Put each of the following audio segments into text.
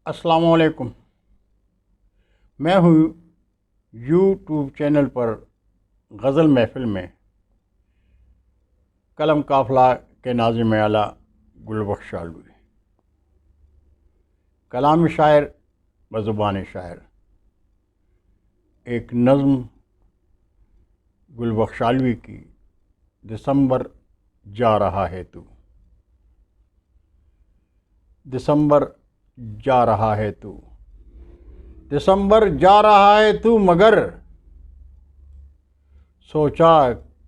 السلام علیکم. میں ہوں یوٹیوب چینل پر غزل محفل میں قلم قافلہ کے ناظم اعلیٰ گلبخش علوی. کلام شاعر بزبان شاعر. ایک نظم گلبخش علوی کی، دسمبر جا رہا ہے تو. دسمبر جا رہا ہے تو، دسمبر جا رہا ہے تو، مگر سوچا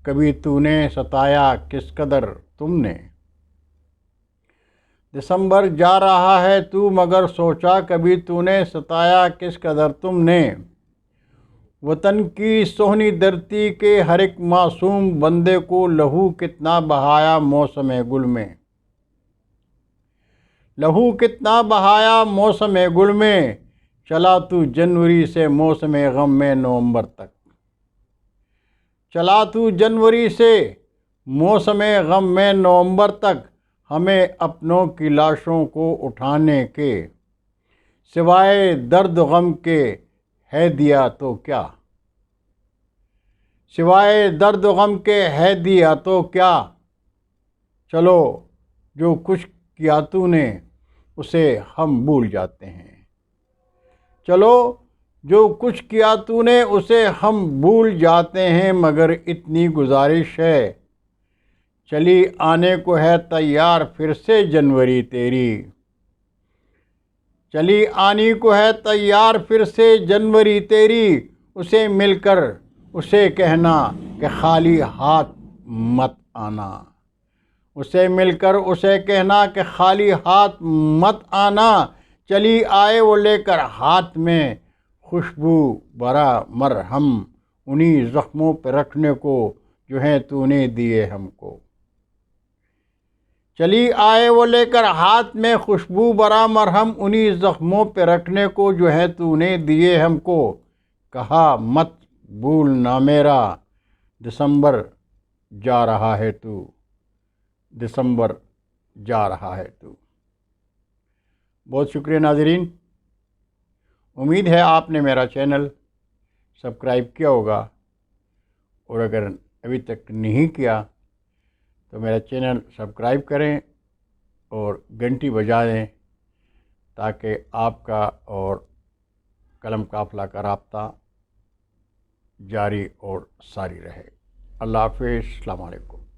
کبھی تو نے ستایا کس قدر تم نے. دسمبر جا رہا ہے تو، مگر سوچا کبھی تو نے ستایا کس قدر تم نے. وطن کی سونی دھرتی کے ہر ایک معصوم بندے کو لہو کتنا بہایا موسم گل میں. لہو کتنا بہایا موسم گل میں. چلا تو جنوری سے موسم غم میں نومبر تک. چلا تو جنوری سے موسم غم میں نومبر تک. ہمیں اپنوں کی لاشوں کو اٹھانے کے سوائے درد غم کے ہے دیا تو کیا. سوائے درد غم کے ہے دیا تو کیا. چلو جو کچھ کیا تو نے اسے ہم بھول جاتے ہیں. چلو جو کچھ کیا تو نے اسے ہم بھول جاتے ہیں. مگر اتنی گزارش ہے، چلی آنے کو ہے تیار پھر سے جنوری تیری. چلی آنے کو ہے تیار پھر سے جنوری تیری. اسے مل کر اسے کہنا کہ خالی ہاتھ مت آنا. اسے مل کر اسے کہنا کہ خالی ہاتھ مت آنا. چلی آئے وہ لے کر ہاتھ میں خوشبو برا مرہم، انہی زخموں پہ رکھنے کو جو ہیں تو نے دیے ہم کو. چلی آئے وہ لے کر ہاتھ میں خوشبو برا مرہم، انہی زخموں پہ رکھنے کو جو ہے تو نے دیے ہم کو. کہا مت بھولنا میرا دسمبر جا رہا ہے تو. دسمبر جا رہا ہے تو. بہت شکریہ ناظرین. امید ہے آپ نے میرا چینل سبسکرائب کیا ہوگا، اور اگر ابھی تک نہیں کیا تو میرا چینل سبسکرائب کریں اور گھنٹی بجا دیں تاکہ آپ کا اور قلم قافلہ کا رابطہ جاری اور ساری رہے. اللہ حافظ. السلام علیکم.